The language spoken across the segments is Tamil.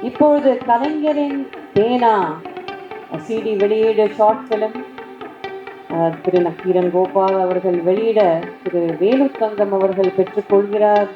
இப்பொழுது கலைஞரின் பேனா சிடி வெளியீடு ஷார்ட் பிலிம் திரு நக்கீரன் கோபால் அவர்கள் வெளியிட திரு வேலுத்தங்கம் அவர்கள் பெற்றுக்கொள்கிறார்.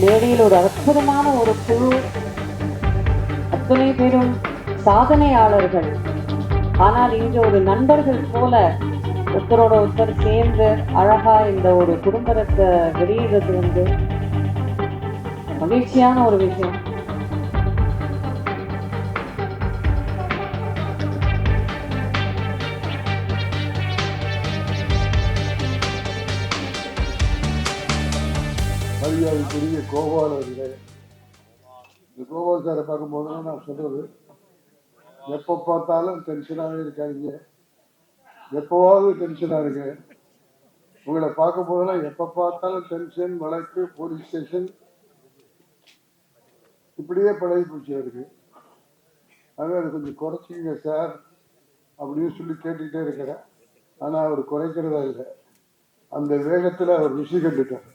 மேடையில் ஒரு அற்புதமான ஒரு குழு, அத்தனை பேரும் சாதனையாளர்கள். ஆனால் இன்று ஒரு நண்பர்கள் போல ஒருத்தரோட ஒருத்தர் சேர்ந்து அழகா இந்த ஒரு குடும்பத்தை வெளியிடுறது வந்து மகிழ்ச்சியான ஒரு விஷயம். மரியாதைக்குரிய கோபால் அவர்களே, இந்த கோபால் சாரை பார்க்கும்போது நான் சொல்றது, எப்போ பார்த்தாலும் டென்ஷனாகவே இருக்காங்க, எப்போவாவது டென்ஷனாக இருக்கு. உங்களை பார்க்கும் போதெல்லாம் எப்போ பார்த்தாலும் டென்ஷன், வழக்கு, போலீஸ் ஸ்டேஷன், இப்படியே பழகி போச்சு இருக்கு. அதனால அதை கொஞ்சம் குறைச்சிங்க சார் அப்படின்னு சொல்லி கேட்டுக்கிட்டே இருக்கிறேன். ஆனால் அவர் குறைக்கிறதா இல்லை, அந்த வேகத்தில் அவர் ருசி கண்டுட்டார்.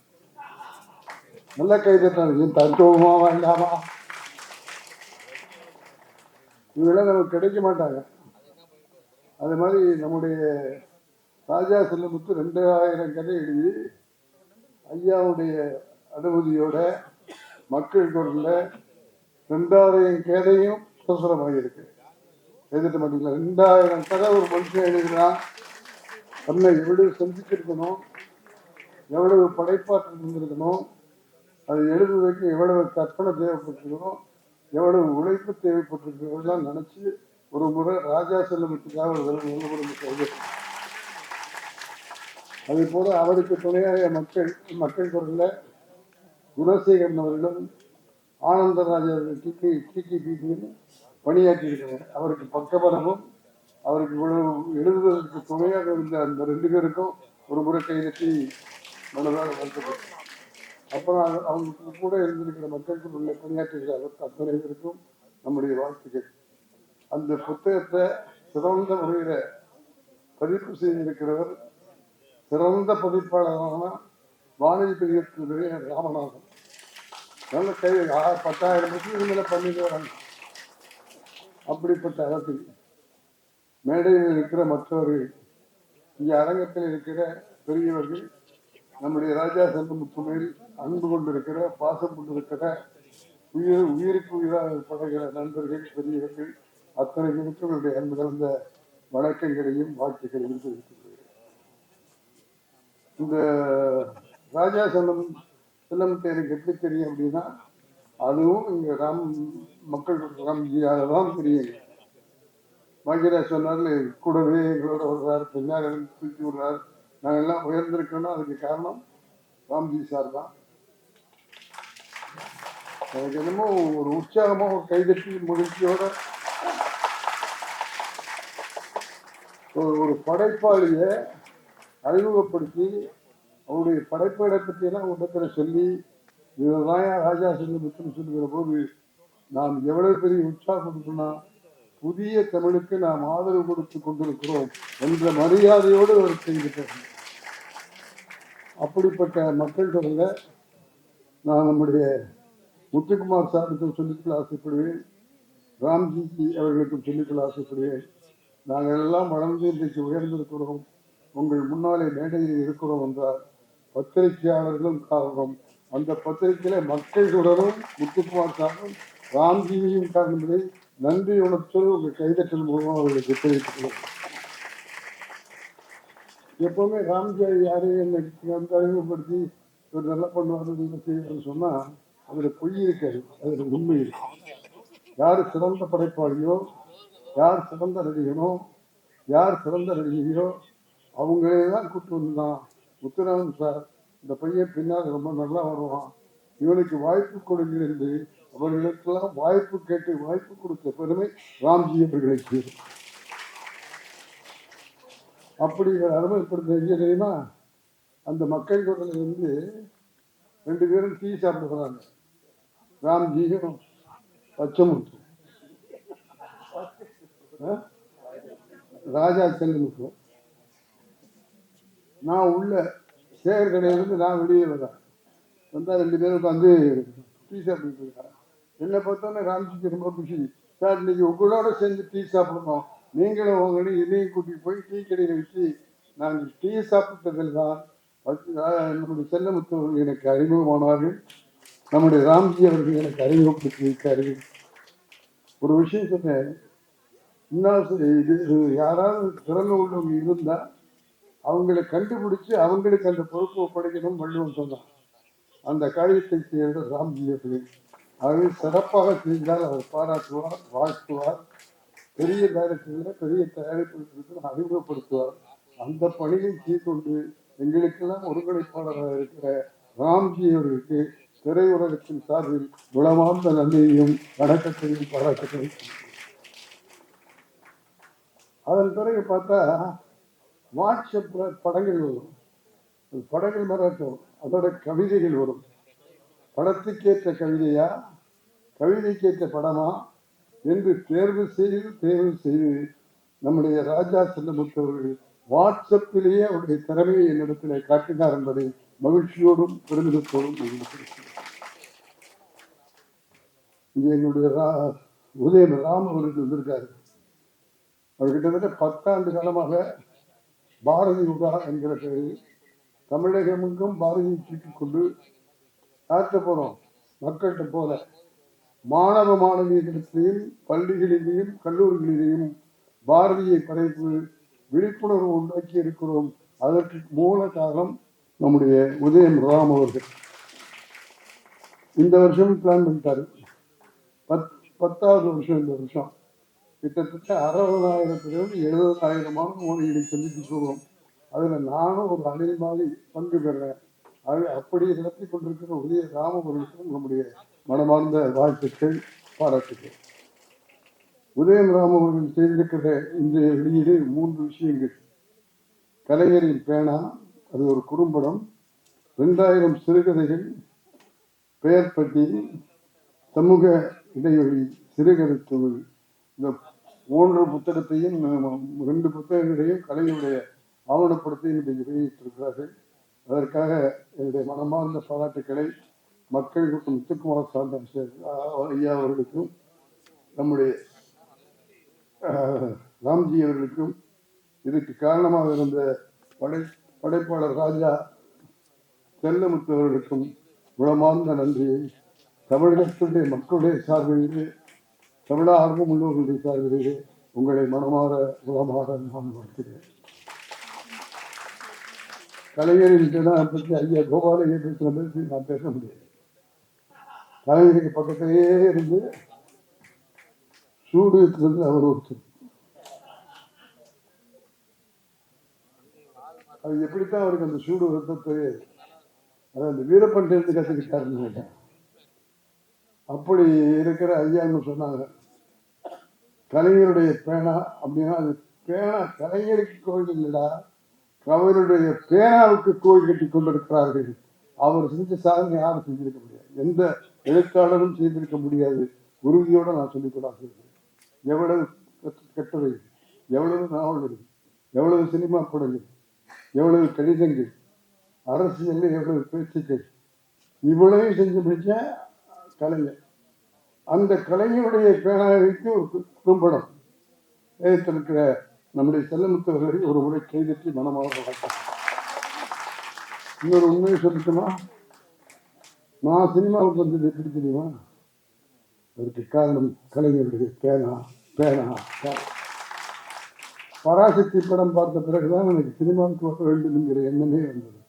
நல்ல கைதட்டாங்க, தத்துவமா வேண்டாமா, இவங்களாம் நமக்கு கிடைக்க மாட்டாங்க. அது மாதிரி நம்முடைய ராஜா செல்லமுத்து 2000 கதை எழுதி ஐயாவுடைய அனுமதியோட மக்கள் குரல்ல 2000 கதையும் பிரசுரமாக இருக்கு. எழுதிட்டு மாட்டீங்களா? 2000 கதை ஒரு மனுஷன் எழுதுகிறான். தன்னை எவ்வளவு சந்திச்சிருக்கணும், எவ்வளவு படைப்பாற்றல் இருந்திருக்கணும், அது எழுதுவதற்கு எவ்வளவு கற்பனை தேவைப்பட்டிருக்கணும், எவ்வளவு உழைப்பு தேவைப்பட்டிருக்கிறதெல்லாம் நினைச்சு ஒரு முறை ராஜா செல்லமுத்துக்காக ஒரு தடவை அதே போல அவருக்கு துணையாக மக்கள் குரல்ல குணசேகரன் அவர்களும் ஆனந்தராஜ் அவர்கள் பணியாற்றி இருக்கிறார். அவருக்கு பக்கபலமும் அவருக்கு இவ்வளவு எழுதுவதற்கு துணையாக இருந்த அந்த 2 பேருக்கும் ஒரு முறை கைதட்டி மனதாக வருத்தப்பட்டார். அப்புறம் அவங்களுக்கு கூட இருந்திருக்கிற மக்களுக்கு உள்ள பணியாற்றுகிறார்கள். அத்தனை பேருக்கும் நம்முடைய வாழ்த்துக்கள். அந்த புத்தகத்தை சிறந்த முறையில் பதிப்பு செய்திருக்கிறவர் சிறந்த பதிப்பாளரான வானொலி பிரியத்தினுடைய ராமநாதன். நல்ல கை 10,000 புத்தகங்கள் மேல பண்ணிக்கிறாங்க. அப்படிப்பட்ட அளவில் மேடையில் இருக்கிற மற்றவர்கள், இங்கே அரங்கத்தில் இருக்கிற பெரியவர்கள், நம்முடைய ராஜா செல்லமுத்து மேல் அன்பு கொண்டிருக்கிற, பாசம் கொண்டிருக்கிற, உயிருக்கு உயிராக படுகிற நண்பர்கள், பெரியவர்கள், அத்தனை பேருக்கும் என்னுடைய அன்பு கலந்த வணக்கங்களையும் வாழ்த்துக்களையும் தெரிவித்துக் கொள்கிறேன். இந்த ராஜா செல்லமுத்து எனக்கு எப்படி தெரியும் அப்படின்னா, அதுவும் இங்க மக்கள் ராம்ஜியாக தான் தெரியும். பாக்யராஜ் சொன்னார்ல, கூடவே எங்களோட வருவார், பின்னாடி தூக்கி விடுறார், நாங்கள் எல்லாம் உயர்ந்திருக்கணும். அதுக்கு காரணம் ராம்ஜி சார் தான். எனக்கு என்னமோ ஒரு உற்சாகமா, ஒரு கைதட்டி மகிழ்ச்சியோட ஒரு படைப்பாளிய அறிமுகப்படுத்தி அவருடைய படைப்பாளை பற்றியெல்லாம் இடத்துல சொல்லி, இதுதான் ராஜா செல்லமுத்துன்னு சொல்லுகிற போது நாம் எவ்வளவு பெரிய உற்சாகப்படுத்தினா, புதிய தமிழுக்கு நாம் ஆதரவு கொடுத்து கொண்டிருக்கிறோம் என்ற மரியாதையோடு அவர் செய்திருக்கிறார். அப்படிப்பட்ட மக்கள் தொடர்ல நான் நம்முடைய முத்துக்குமார் சாருக்கும் சொல்லிக்கொள்ள ஆசைப்படுவேன், ராம்ஜி அவர்களுக்கும் சொல்லிக்கொள்ள ஆசைப்படுவேன். நாங்கள் எல்லாம் வளர்ந்து இன்றைக்கு உயர்ந்திருக்கிறோம், உங்கள் முன்னாலே மேடையில் இருக்கிறோம் என்றால் பத்திரிகையாளர்களும் காரணம். அந்த பத்திரிகையில மக்கள் தொடரும் முத்துக்குமார் சாரும் ராம்ஜியும் காரணங்களை நன்றி உணர்ச்சோடு உங்கள் கைதட்டல் மூலமாக அவர்களுக்கு தெரிவித்துள்ளோம். எப்பவுமே ராம்ஜி யாரையும் அறிமுகப்படுத்தி ஒரு நல்லா பண்ணுவாரு செய்வாருன்னு சொன்னா அதுல பொய் இருக்காது, அதுல உண்மை இருக்கு. யார் சிறந்த படைப்பாளியோ, யார் சிறந்த நடிகனோ, யார் சிறந்த நடிகையோ அவங்களே தான் கூப்பிட்டு வந்துதான், முத்துராமன் சார் இந்த பையன் பின்னால் ரொம்ப நல்லா வருவான், இவனுக்கு வாய்ப்பு கொடுங்கள் என்று அவர்களுக்கெல்லாம் வாய்ப்பு கேட்டு வாய்ப்பு கொடுத்த பெருமை ராம்ஜி அவர்களுக்கு. அப்படி அருமைப்படுத்த எங்க தெரியுமா, அந்த மக்கள் குரலில் இருந்து 2 பேரும் டீ சாப்பிடுறாங்க, ராம்ஜியும் பச்சைமுத்து, ராஜா செல்லுமுத்தும். நான் உள்ள சேகர் கடையிலிருந்து நான் வெளியே வரேன், வந்தா 2 பேரும் உட்காந்து டீ சாப்பிட்டு இருக்காங்க. என்னை பார்த்தோன்னே ராம்ஜிக்கு ரொம்ப குஷி, சார் இன்னைக்கு உங்களோட சேர்ந்து டீ சாப்பிடணும், நீங்களும் உங்களையும் என்னையும் கூட்டிட்டு போய் டீ கடையில் வச்சு நாங்கள் டீ சாப்பிட்டதில் தான் நம்முடைய செல்லமுத்து எனக்கு அறிமுகமானார்கள், நம்முடைய ராம்ஜி அவர்கள் எனக்கு அறிமுகப்படுத்தி வைத்தார்கள். ஒரு விஷயம் சொன்னேன், இது யாராவது திறமை உள்ளவங்க இருந்தா அவங்களை கண்டுபிடிச்சு அவங்களுக்கு அந்த பொறுப்பு ஒப்படைக்கணும் வள்ளுவன் சொன்னான். அந்த காரியத்தை செய்த ராம்ஜி அவர்கள். ஆகவே சிறப்பாக செய்தால் அவர் பாராட்டுவார், வாழ்த்துவார், பெரிய டைரக்டர்கள் பெரிய தயாரிப்பு அறிமுகப்படுத்துவார். அந்த பணியை செய்து எங்களுக்கெல்லாம் ஒருங்கிணைப்பாளராக இருக்கிற ராம்ஜி அவர்களுக்கு திரையுலகத்தின் சார்பில் குணமார்ந்த நன்றியையும் வணக்கத்தையும் பாராட்டுகிறேன். அதன் பிறகு பார்த்தா வாட்ஸ்அப்ல படங்கள் வரும், படங்கள் மராட்டும், அதோட கவிதைகள் வரும். படத்துக்கேற்ற கவிதையா, கவிதைக்கேற்ற படமா என்று தேர்வு செய்து நம்முடைய ராஜா செல்லமுத்து அவர்கள் வாட்ஸ்அப்பிலேயே அவருடைய திறமையை என்னிடத்திலே காட்டினார் என்பதை மகிழ்ச்சியோடும் பெருமிதத்தோடும் இங்கே என்னுடைய உதயம் ராம் அவர்கள் வந்திருக்காரு. அவர் கிட்டத்தட்ட 10 ஆண்டு காலமாக பாரதி உதா என்கிற பெயரில் தமிழகமெங்கும் பாரதியை தூக்கிக் கொண்டு காட்ட போறோம். மக்கள்கிட்ட போல மாணவ மாணவியர்களிடையும் பள்ளிகளிலேயும் கல்லூரிகளிலேயும் பாரதியை படைப்பு விழிப்புணர்வு உண்டாக்கி இருக்கிறோம். அதற்கு மூல காரணம் நம்முடைய உதயம் ராம் அவர்கள். இந்த வருஷம் பிளான் பண்ணிட்டாரு, 10வது வருஷம். இந்த வருஷம் கிட்டத்தட்ட 60,000 70,000 மாணவர்களை சந்தித்து சொல்லுவோம். அதுல நானும் ஒரு அணில் மாதிரி பங்கு பெறேன். அப்படி நடத்தி கொண்டிருக்கிற உதய ராம அவர்களுக்கும் நம்முடைய மனமார்ந்த வாழ்த்துக்கள், பாராட்டுக்கள். உதயம் ராம அவர்கள் செய்திருக்கிற இந்த வெளியீடு 3 விஷயங்கள். கலைஞரின் பேனா, அது ஒரு குறும்படம், 2000 சிறுகதைகள், பெயர் பட்டியல், சமூக இடைவெளி, சிறுகதைத்தொழில், இந்த 3 புத்தகத்தையும் 2 புத்தகங்களையும் கலைஞருடைய ஆவணப்படத்தையும் இன்றைக்கு வெளியிட்டிருக்கிறார்கள். அதற்காக என்னுடைய மனமார்ந்த பாராட்டுக்களை மக்கள் கூட்டம் முத்துக்குமார் சாந்தன் ஐயா அவர்களுக்கும் நம்முடைய ராம்ஜி அவர்களுக்கும் இதுக்கு காரணமாக இருந்த படைப்பாளர் ராஜா செல்லமுத்து அவர்களுக்கும் குணமார்ந்த நன்றியை தமிழகத்துடைய மக்களுடைய சார்பிலே, தமிழ ஆர்வம் உள்ளவர்களுடைய சார்பிலே உங்களை மனமாற குணமாற நான் வாழ்க்கிறேன். கலைஞரின் பற்றி ஐயா கோபாலையை பேசுகிற பேசி நான் பேச முடியாது. கலைஞருக்கு பக்கத்திலேயே இருந்து சூடு இருக்கிறது அவர் ஒருத்தர். அது எப்படித்தான் அவருக்கு அந்த சூடு வருத்த தெரியாது. அது அந்த வீரப்பன் இருந்து கற்றுக்கிட்டாருன்னு. அப்படி இருக்கிற ஐயான்னு சொன்னாங்க. கலைஞருடைய பேனா அப்படின்னா அது பேனா கலைஞருக்கு கோயில் இல்லடா, அவருடைய பேனாவுக்கு கோயில் கட்டி கொண்டிருக்கிறார்கள். அவர் செஞ்ச சாதனை யாரும் செஞ்சிருக்க முடியாது, எந்த எழுத்தாளரும் செய்திருக்க முடியாது. உறுதியோட நான் சொல்லிக்கூடாது. எவ்வளவு கட்டுரை, எவ்வளவு நாவல்கள், எவ்வளவு சினிமா படங்கள், எவ்வளவு கடிதங்கள், அரசியல் எவ்வளவு பேச்சுக்கள், இவ்வளவு செஞ்சு முடிச்ச கலைஞர். அந்த கலைஞருடைய பேனாவிற்கு ஒரு குறும்படம் எழுத்திருக்கிற நம்முடைய செல்லமுத்தவர்களை ஒரு முறை கைதட்டி மனமாக வளர்த்தார். இன்னொரு உண்மையை சொல்லட்டுமா, நான் சினிமாவுக்கு வந்தது எப்படி தெரியுமா? அதற்கு காரணம் கலைஞருடைய பேனா. பராசக்தி படம் பார்த்த பிறகுதான் எனக்கு சினிமாவுக்கு வர வேண்டும் என்கிற எண்ணமே வந்தது.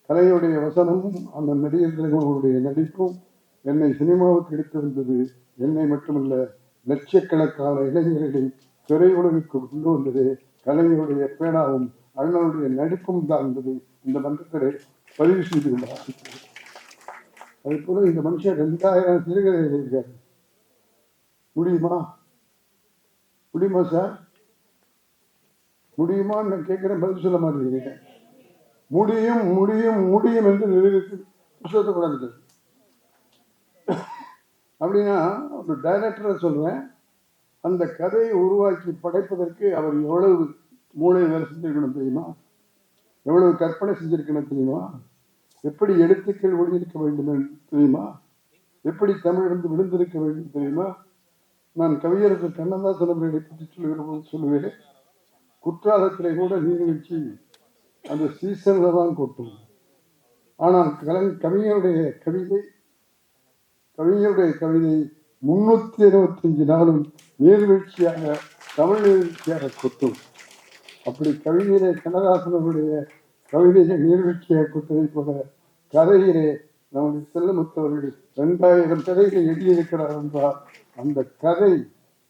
கலையுடைய வசனமும் அந்த நடிகர்களுடைய நடிப்பும் என்னை சினிமாவுக்கு எடுத்து வந்தது. என்னை மட்டுமல்ல, லட்சக்கணக்கான இளைஞர்களை திரையுலகுக்கு கொண்டு வந்தது கலைஞருடைய பேனாவும் அண்ணனுடைய நடிப்பும் தான் என்பதை இந்த மன்றத்திலே பதிவு செய்துள்ளார். அதே போல இந்த மனுஷன் 2000 சிறுகதை எழுதியிருக்காரு. முடியுமா முடியுமா சார்? முடியுமான்னு நான் கேட்கிறேன், பதில் சொல்ல மாட்டேங்கிறீங்க. முடியும் முடியும் முடியும் என்று நிரூபித்து புத்தகத்தை கொண்டாந்து. அப்படின்னா ஒரு டைரக்டரை சொல்றேன், அந்த கதையை உருவாக்கி படைப்பதற்கு அவர் எவ்வளவு மூளை வேலை செஞ்சிருக்கணும் தெரியுமா? எவ்வளவு கற்பனை செஞ்சிருக்கணும் தெரியுமா? எப்படி எழுத்துக்கள் ஒளியிருக்க வேண்டும் தெரியுமா? எப்படி தமிழிலிருந்து விழுந்திருக்க வேண்டும் தெரியுமா? நான் கவியரசர் கண்ணதாசன் அவர்களை பற்றி சொல்லுகிற போது சொல்லுவேன், குற்றாலத்திலே கூட நீர்வீழ்ச்சி அந்த சீசன்ல தான் கொட்டும். ஆனால் கவிஞருடைய கவிதை 365 நாளும் நீர்வீழ்ச்சியாக, தமிழ் நீர்வீழ்ச்சியாக கொட்டும். அப்படி கவிதையிலே கண்ணதாசனுடைய கவிதையை நீர்வீழ்ச்சியாக கொட்டதை போல கதையிலே நம்முடைய செல்லமுத்தவர்கள் 2000 கதைகளை எழுதியிருக்கிறார் என்றால் அந்த கதை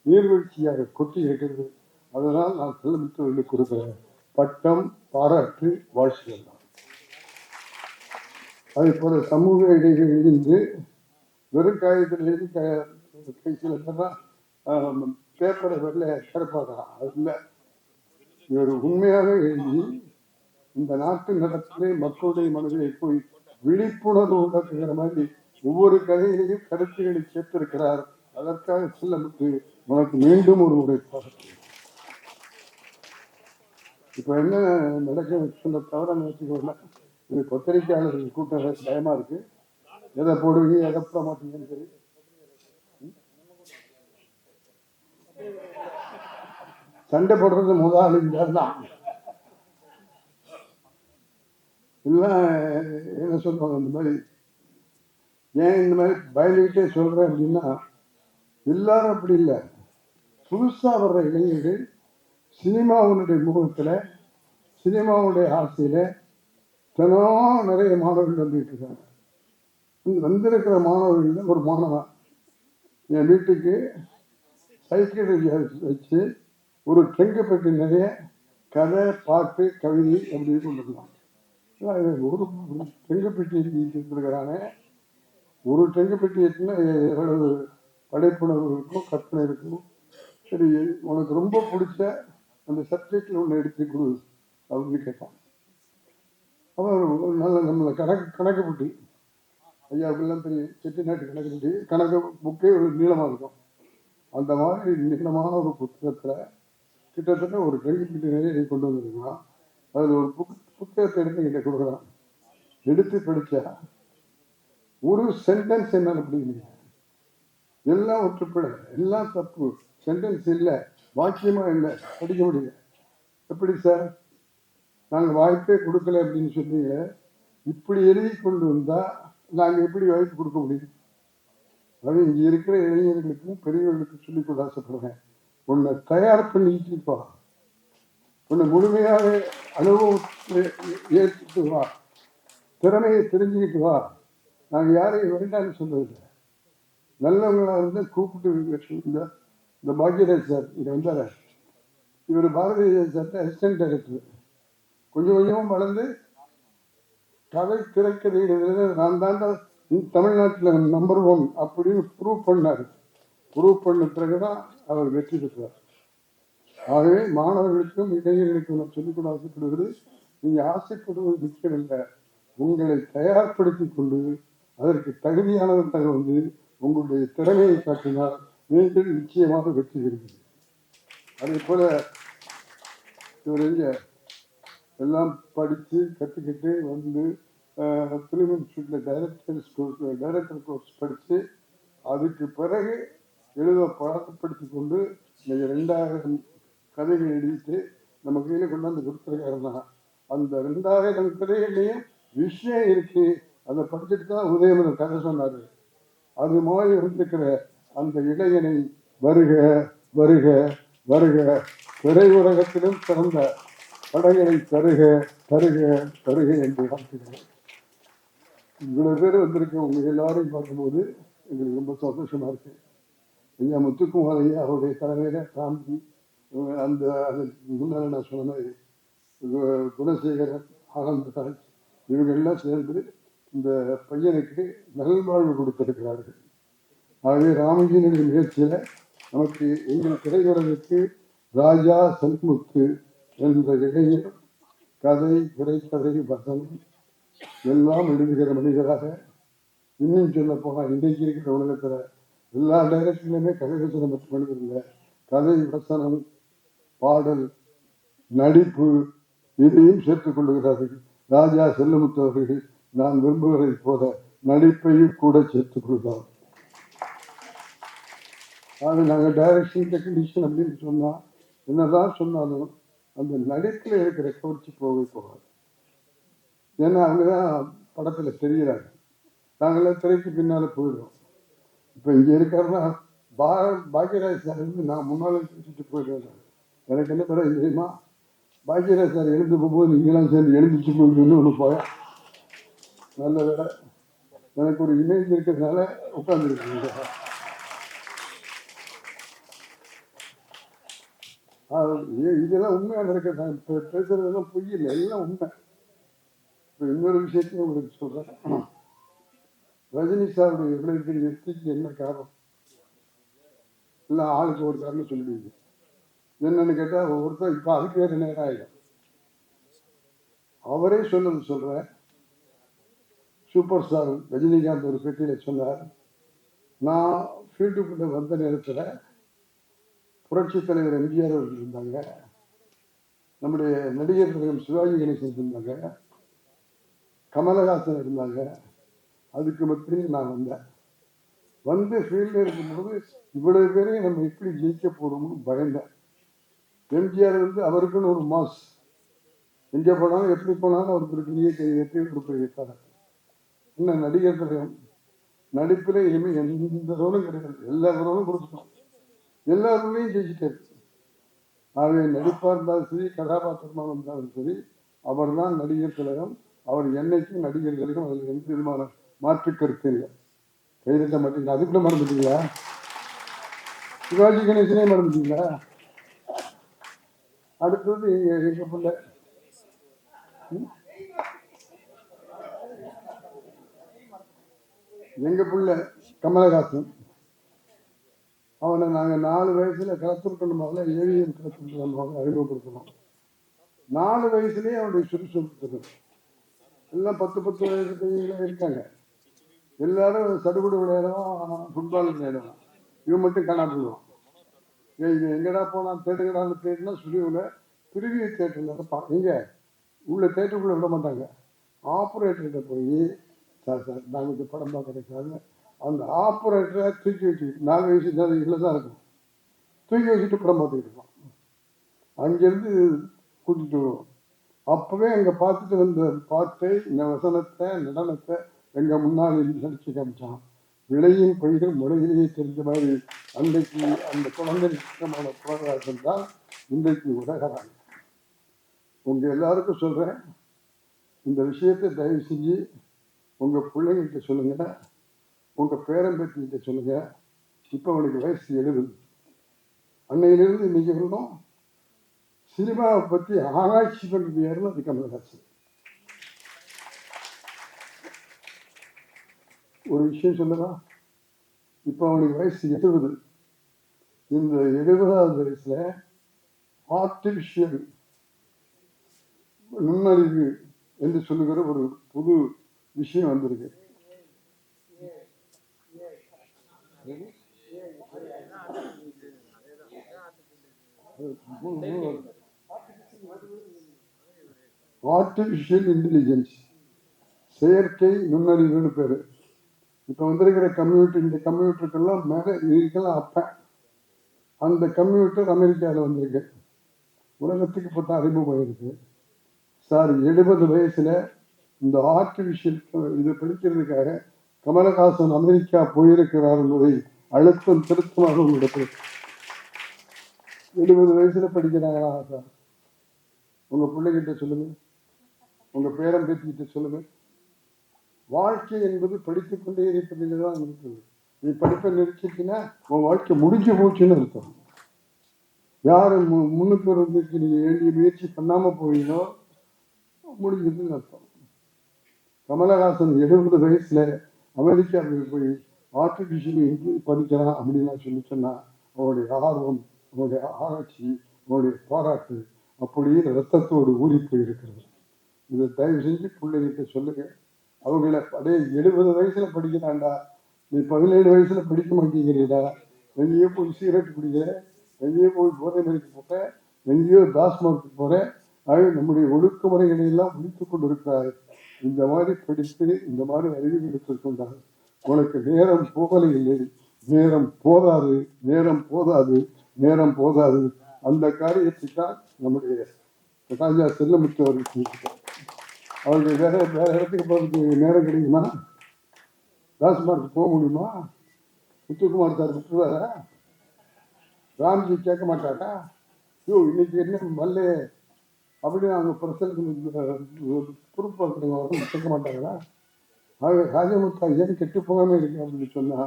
நீர்வீழ்ச்சியாக கொட்டி இருக்கிறது. அதனால் நான் செல்லமுத்தவர்களுக்கு கொடுக்கிற பட்டம், பாராட்டு, வாழ்த்துக்கள். அதே போல சமூக இடைவெளி இருந்து வெறும் காகிதத்தில் எழுதி சில பேப்பரை வெளில சிறப்பாக்கலாம். அது இல்லை, இவர் உண்மையாக எழுதி இந்த நாட்டு நடத்திலே மக்களுடைய மனதிலே போய் விழிப்புணர்வு உண்டாக்குகிற மாதிரி ஒவ்வொரு கதையிலையும் கருத்துக்களை சேர்த்திருக்கிறார். அதற்காக செல்லமுத்து உனக்கு மீண்டும் ஒரு முறை பாராட்டு. இப்ப என்ன நடக்க சொல்ல தவற நினைச்சுக்கோங்க. இது பத்திரிகையாளர்கள் கூட்டம் பயமா இருக்கு. எதை போடுவீங்க எதை போட மாட்டீங்கன்னு தெரியும். சண்டை போடுறது முதலாளிகள் தான். எல்லாம் என்ன சொல்லுவாங்க, இந்த மாதிரி ஏன் இந்த மாதிரி பயந்துகிட்டே சொல்றேன் அப்படின்னா, எல்லாரும் அப்படி இல்லை. புதுசா வர்ற இளைஞர்கள் சினிமாவுடைய முகத்துல, சினிமாவுடைய ஆசையில தினம் நிறைய மாணவர்கள் வந்துட்டு இருக்காங்க. வந்திருக்கிற மாணவர்கள் ஒரு மாணவன் என் வீட்டுக்கு சைக்கிள் வச்சு ஒரு டெங்குப்பட்டி நிறைய கதை, பாட்டு, கவிதை அப்படி கொண்டு வரலாம். ஒரு டெங்குப்பட்டி இருக்கிறானே, ஒரு டெங்குப்பட்டி எவ்வளவு படைப்புணர்வு இருக்கும், கற்பனை இருக்கும். சரி, உனக்கு ரொம்ப பிடிச்ச அந்த சப்ஜெக்ட்ல ஒன்று எடுத்து கொடு அப்படின்னு கேட்டான். அவன் நல்ல நம்மளை கணக்கு புட்டி, ஐயாவுக்கெல்லாம் தெரியும், செட்டிநாட்டு கணக்கு புட்டி, கணக்கு புக்கே ஒரு நீளமாக இருக்கும். அந்த மாதிரி நீளமான ஒரு புத்தகத்துல கிட்டத்தட்ட ஒரு டெங்குப்பட்டி நிறைய கொண்டு வந்துருக்கலாம். அதில் ஒரு புத்தகத்தை எடுத்து கிட்ட கொடுக்குறான். எடுத்து படிச்சா ஒரு சென்டென்ஸ் என்னால படிக்கல, எல்லாம் ஒற்றுப்படை, எல்லாம் தப்பு, சென்டென்ஸ் இல்லை, வாக்கியமா இல்லை, படிக்க முடியல. எப்படி சார், நாங்கள் வாய்ப்பே கொடுக்கல அப்படின்னு சொன்னீங்க. இப்படி எழுதி கொண்டு வந்தா நாங்கள் எப்படி வாய்ப்பு கொடுக்க முடியும்? அது இங்க இருக்கிற இளைஞர்களுக்கும் பெரியவர்களுக்கும் சொல்லிக்கொள்ள ஆசைப்படுறேன். உன்னை தயார் பண்ணிட்டு வா, உன்னை முழுமையாக அனுபவத்தை ஏற்றுட்டு வா, திறமையை தெரிஞ்சுக்கிட்டு வா. நாங்கள் யாரையும் வேண்டாம்னு சொல்றதில்லை. நல்லவங்களா இருந்தா கூப்பிட்டு இந்த பாக்யராஜ் சார் இங்க வந்தார, இவர் பாரதிய சார் அசிஸ்டன்ட் டைரக்டர். கொஞ்சம் கொஞ்சமும் வளர்ந்து கதை திரைக்கதை நான் தான் தமிழ்நாட்டில் நம்பர் 1 அப்படின்னு ப்ரூவ் பண்ணாரு. ப்ரூவ் பண்ண பிறகுதான் அவர் வெற்றி பெற்றார். ஆகவே மாணவர்களுக்கும் இளைஞர்களுக்கும் நான் சொல்லிக்கொள்ள ஆசைப்படுவது, நீங்க ஆசைப்படுவது முக்கியமில்லை, உங்களை தயார்படுத்தி கொண்டு அதற்கு தகுதியானவர்களாக வந்து உங்களுடைய திறமையை காட்டினால் நீங்கள் நிச்சயமாக வெற்றி பெறுவீர்கள். அதே போல இவர் எல்லாம் படித்து கற்றுக்கிட்டு வந்து ஃபிலிம் இன்ஸ்டியூட்ல டைரக்டர் கோர்ஸ் படித்து அதுக்கு பிறகு எழுத பழக்கப்படுத்தி கொண்டு 2000 கதைகள் எழுதிட்டு நம்ம கையில கொண்டாந்து கொடுத்துருக்காருன்னா, அந்த 2000 கதைகள்லையும் விஷயம் இருக்கு. அதை படிச்சுட்டு தான் உதயமன் கதை சொன்னாரு. அது மாதிரி வந்திருக்கிற அந்த இளைஞனை வருக வருக வருக, திரையுலகத்திலும் சிறந்த படைகளை தருக தருக தருக என்று வாழ்த்துகிறேன். இவ்வளவு பேர் வந்திருக்க உங்க எல்லாரையும் பார்க்கும்போது எங்களுக்கு ரொம்ப சந்தோஷமா இருக்கு. ஐயா முத்துக்குமார் ஐயா அவருடைய தலைமையில காந்தி அந்த அதுக்கு முன்னால நான் சொன்ன மாதிரி குணசேகரன், ஆனந்தராஜ் இவங்க எல்லாம் சேர்ந்து இந்த பையனுக்கு நல்வாழ்வு கொடுத்திருக்கிறார்கள். ஆகவே ராமஜியினுடைய முயற்சியில நமக்கு எங்கள் திரையுலகிற்கு ராஜா சண்முத்து என்ற இளைஞர் கதை, திரைக்கதை, வசனம் எல்லாம் எழுதுகிற மனிதராக, இன்னும் சொல்ல போனா இன்றைக்கு இருக்கிற உலகத்துல எல்லா டைரக்டர்லையுமே கதைவசனம் மட்டும் எழுதுறதில்லை, கதை, வசனம், பாடல், நடிப்பு இதையும் சேர்த்துக் கொள்ளுகிறார்கள். ராஜா செல்லமுத்து அவர்கள் நான் விரும்புவதை போல நடிப்பையும் கூட சேர்த்துக் கொள்கிறார். ஆக நாங்கள் டைரக்ஷன் டெக்னீஷியன் அப்படின்னு சொன்னா என்னதான் சொன்னாலும் அந்த நடிப்புல இருக்கிற கவர்ச்சி போகாது. ஏன்னா அவங்கதான் படத்துல தெரிகிறாங்க, நாங்களாம் திரைக்கு பின்னால போயிடுறோம். இப்ப இங்க இருக்காருன்னா பாக்யராஜ் சார் இருந்து நான் முன்னாலே பேசிட்டு போயிடுறேன். எனக்கு என்ன பேர தெரியுமா, பாக்யராஜ் சார் எழுந்து போகும்போது நீங்களாம் சேர்ந்து எழுந்துச்சு போயிட்டு ஒன்று போய நல்ல வேலை எனக்கு ஒரு இமேஜ் இருக்கிறதுனால உட்கார்ந்துருக்கீங்க. இதெல்லாம் உண்மையா நடக்கிறது, பேசுறதெல்லாம் பொய் இல்லை, எல்லாம் உண்மை. இப்ப இன்னொரு விஷயத்தையும் உங்களுக்கு சொல்றேன். ரஜினி சாருடைய எவ்வளவு பெரிய வெற்றிக்கு என்ன காரணம், எல்லாம் ஆளுக்கு ஒரு காரணம் சொல்லிடுவீங்க. என்னன்னு கேட்டா ஒவ்வொருத்தர் இப்ப அதுக்கு வேறு நேரம் ஆயிடும். அவரே சொன்னது சொல்ற, சூப்பர் ஸ்டார் ரஜினிகாந்த் ஒரு பேட்டியில சொன்னார், நான் ஃபீல்டுக்குள்ள வந்த நேரத்துல புரட்சி தலைவர் எம்ஜிஆர் அவர்கள் இருந்தாங்க, நம்முடைய நடிகர் திலகம் சிவாஜி கணேசன் இருந்தாங்க, கமலஹாசன் இருந்தாங்க. அதுக்கு மத்தியில் நான் வந்து ஃபீல்டில் இருக்கும்போது இவ்வளவு பேரையும் நம்ம எப்படி ஜெயிக்க போறோம்னு பயந்தேன். எம்ஜிஆர் வந்து அவருக்குன்னு ஒரு மாஸ், எங்கே போனாலும் எப்படி போனாலும் அவருக்கு பெரிய வெற்றி கொடுப்பார். என்ன நடிகர் திலகம் நடிப்பில் இனிமேல் எந்த ரோலும் கிடையாது, எல்லா ரோலும் கொடுத்துட்டோம், எல்லா ரோலையும் ஜெயிச்சுட்டாரு. ஆகவே நடிப்பா இருந்தாலும் சரி, கதாபாத்திரமா இருந்தாலும் சரி, அவர் தான் நடிகர் திலகம். அவர் என்னைக்கும் நடிகர் திலகம், அதில் எந்த விதமான மாற்று கருத்து இல்லை. கைதட்ட மாட்டீங்களா? அதுக்குள்ள மறந்துட்டீங்களா? சிவாஜி கணேசனே மறந்துட்டீங்களா? அடுத்தது எங்க பிள்ளை கமலஹாசன். அவனை நாங்க 4 வயசுல கலத்துருக்கணுமாக ஏவிஎம் கலத்துருக்கணுமாக அறிமுகப்படுத்தணும். 4 வயசுலயே அவனுடைய சுறுசுறுப்பு எல்லாம் 10 வயசு பையங்களா இருக்காங்க. எல்லாரும் சடுகுடு விளையாடுவான், ஃபுட்பால் விளையாடுவான், இவன் மட்டும் காணாமடுவான். எங்கடா போனா தேட்டுக்கடான்னு தேடினா சுழிவுல பிரிவிய தேட்டர்ல எங்க உள்ள தேட்டருக்குள்ள விட மாட்டாங்க. ஆப்ரேட்டர்கிட்ட போய் சார் நாங்கள் படம் பார்க்க கிடைக்காது, அந்த ஆப்ரேட்டரை தூக்கி வச்சு 4 வயசு இதில் தான் இருக்கும், தூக்கி வச்சுட்டு படம் பார்த்துக்கிட்டு இருப்பான். அங்கிருந்து கூட்டிட்டு வருவோம். அப்பவே அங்க பார்த்துட்டு வந்த பாட்டை, வசனத்தை, நடனத்தை எங்க முன்னாள் நடிச்சு காமிச்சான். விளையும் பயிர்கள் முறையிலேயே தெரிஞ்ச மாதிரி அன்றைக்கு அந்த குழந்தை நிச்சயமான போராட்டம் தான் இன்றைக்கு உலகிறாங்க. உங்க எல்லாருக்கும் சொல்றேன், இந்த விஷயத்தை தயவு செஞ்சு உங்க பிள்ளைங்கள்கிட்ட சொல்லுங்க, உங்க பேரம்பேத்திகிட்ட சொல்லுங்க. இப்ப அவனுக்கு வயசு 70. அன்னையிலிருந்து இன்னைக்கு வரணும் சினிமாவை பத்தி ஆராய்ச்சி பண்றது யாருன்னு அது கமலஹாசன். ஒரு விஷயம் சொல்லலாம், இப்ப அவனுக்கு வயசு 70. இந்த 70வது வயசுல ஆர்டிபிஷியல் நுண்ணறிவு என்று சொல்லுகிற ஒரு புது விஷயம் வந்திருக்கு. ஆர்டிபிஷியல் இன்டெலிஜென்ஸ், செயற்கை நுண்ணறிவுன்னு பேரு. இப்ப வந்திருக்கிற கம்ப்யூட்டர், இந்த கம்ப்யூட்டருக்கெல்லாம் மேல இதுக்கெல்லாம் அப்ப அந்த கம்ப்யூட்டர் அமெரிக்காவில் வந்திருக்கு, உலகத்துக்கு இப்போ அறிமுகம் இருக்கு. சார் 70 வயசுல இந்த ஆர்டிபிஷியல் இதை படிக்கிறதுக்காக கமலஹாசன் அமெரிக்கா போயிருக்கிறார் என்பதை அழுத்தம் திருத்தமாக உங்களுக்கு 70 வயசுல படிக்கிறாங்களா சார்? உங்க பிள்ளைகிட்ட சொல்லுங்க, உங்க பேரன் பேத்திக்கிட்ட சொல்லுங்க. வாழ்க்கை என்பது படித்துக் கொண்டே இருப்பதில் தான் இருக்குது. நீ படிப்பை நிறுத்தினா உன் வாழ்க்கை முடிஞ்சு போச்சுன்னு அர்த்தம். யாரு முன்னுக்கு வருவதற்கு நீங்க வேண்டிய முயற்சி பண்ணாம போவீங்களோ முடிஞ்சதுன்னு அர்த்தம். கமலஹாசன் 70 வயசுல அமெரிக்காவுக்கு போய் ஆர்டிபிஷியல் படிக்கிறான் அப்படின்னு சொல்லி சொன்னா அவனுடைய ஆர்வம், அவனுடைய ஆராய்ச்சி, அவனுடைய பாராட்டு அப்படியே ரத்தத்தோடு ஊறி போயிருக்கிறது. இதை தயவு செஞ்சு பிள்ளைகிட்ட சொல்லுங்க. அவங்கள அப்படியே 70 வயசுல படிக்கிறான்டா, நீ 17 வயசுல படிக்க மாட்டேங்கிறீடா, எங்கேயோ போய் சிகரெட் குடிக்கிற, எங்கேயோ போய் போதை மறைக்கு போற, எங்கேயோ டாஸ்மார்க்கு போற, ஆகவே நம்முடைய ஒழுக்கமுறைகளை எல்லாம் முடித்துக் கொண்டிருக்கிறார். இந்த மாதிரி படித்து இந்த மாதிரி அறிவு எடுத்துக்கொண்டார். உனக்கு நேரம் போகலை இல்லை, நேரம் போதாது, நேரம் போதாது, நேரம் போதாது. அந்த காரியத்தை தான் நம்முடைய ராஜா செல்லமுத்து அவர்கள் செஞ்சுட்டார். அவருக்கு வேற இடத்துக்கு போறதுக்கு நேரம் கிடைக்குமா? டாஸ்மார்க் போக முடியுமா? முத்துக்குமார் சார் விட்டுருவாரா? ராம்ஜி கேட்க மாட்டாரா? இன்னைக்கு என்ன மல்லே அப்படின்னு அவங்க பொறுப்பாக்குறவங்க கேட்க மாட்டாங்களா? ராஜமுத்தா ஏன் கெட்டு போகாம இருக்கு அப்படின்னு சொன்னா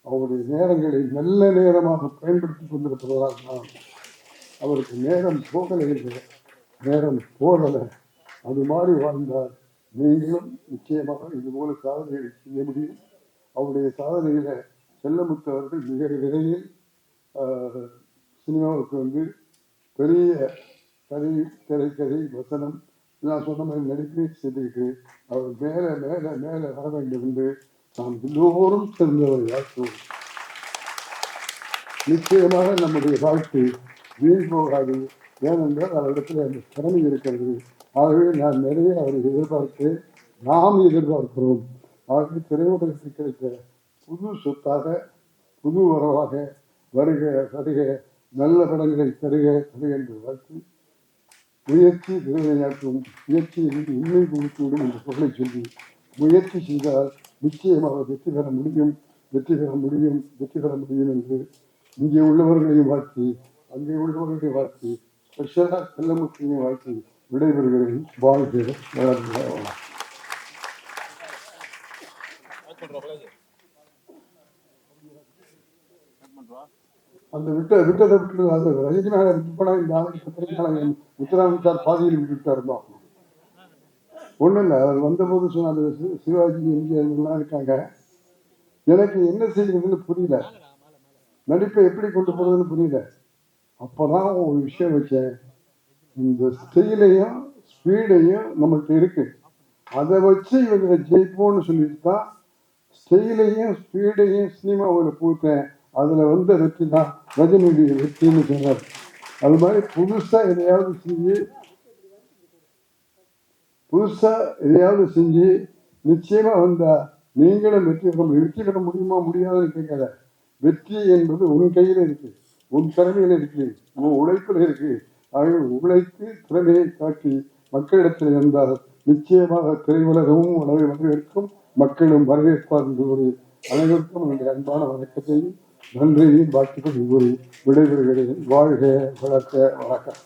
அவருடைய நேரங்களை நல்ல நேரமாக பயன்படுத்தி கொண்டிருப்பதால் தான் அவருக்கு நேரம் போகலை இல்லை, நேரம் போகலை. அது மாதிரி வாழ்ந்தால் நீங்களும் நிச்சயமாக இது போல சாதனைகளை செய்ய முடியும். அவருடைய சாதனையில செல்லமுத்து அவர்கள் மிக விரைவில் சினிமாவுக்கு பெரிய கதை, திரைக்கதை, வசனம் நான் சொன்ன மாதிரி நடிப்பை செய்துவிட்டு அவர் மேல மேல மேல வர வேண்டும் என்று நாம் எல்லோரும் தெரிந்தவரை வாழ்த்துவோம். நிச்சயமாக நம்முடைய வாழ்க்கை வீண் போகாது. ஏனென்றால் அவரிடத்தில் அந்த திறமை இருக்கிறது. ஆகவே நான் நிறைய அவரை எதிர்பார்த்து நாம் எதிர்பார்க்கிறோம். ஆகவே திரையுலகத்தில் கிடைத்த புது சொத்தாக, புது வரவாக வருக வருக, நல்ல படங்களை தருக தருக என்று வாழ்த்து முயற்சி நிறைவேற்றும் முயற்சியில் உண்மை கொடுத்துவிடும் என்று சொல்லை சொல்லி முயற்சி செய்தால் நிச்சயமாக வெற்றி பெற முடியும், வெற்றி பெற முடியும், வெற்றி பெற முடியும் என்று இங்கே உள்ளவர்களையும் வாழ்த்தி, அங்கே உள்ளவர்களையும் வாழ்த்தி, ஸ்பெஷலாக செல்லமுத்தையும் வாழ்த்தி விடைபெறுகிறேன். வாழ்க வளர்க. அந்த விட்டதை விட்டு அது ரஜினி மேல விட்டு போனா இந்த ஆளுக்கு முத்துராமன் பாதியில் விட்டு இருந்தோம். ஒண்ணும் இல்லை, அவர் வந்தபோது சொன்ன சிவாஜி எம்ஜிஆர் இருக்காங்க. எனக்கு என்ன செய்யறதுன்னு புரியல, நடிப்பை எப்படி கொண்டு போறதுன்னு புரியல. அப்பதான் ஒரு விஷயம் வச்சேன், இந்த ஸ்டைலையும் ஸ்பீடையும் நம்மள்கிட்ட இருக்கு, அதை வச்சு இவங்க ஜெயிப்போம்னு சொல்லிட்டு தான் ஸ்டைலையும் ஸ்பீடையும் சினிமாவில் பூத்தேன். அதுல வெற்றி தான் ரஜினியுடைய வெற்றின்னு சொன்னார். அது மாதிரி புதுசா எதையாவது செஞ்சு நிச்சயமா வந்தா நீங்களும் வெற்றி பெற முடியுமா முடியாதுன்னு கேட்காத. வெற்றி என்பது உன் கையில இருக்கு, உன் திறமையில இருக்கு, உன் உழைப்புல இருக்கு. ஆகவே உழைத்து திறமையை காட்டி மக்களிடத்தில் இருந்தால் நிச்சயமாக திரையுலகமும் வரவேற்கும், மக்களும் வரவேற்பார் என்று ஒரு அனைவருக்கும் என்னுடைய அன்பான வணக்கத்தையும் நன்றியையும் வாழ்த்துக்கள் கூறி விடைபெறுகிறேன். வாழ்க வளர்க்க வணக்கம்.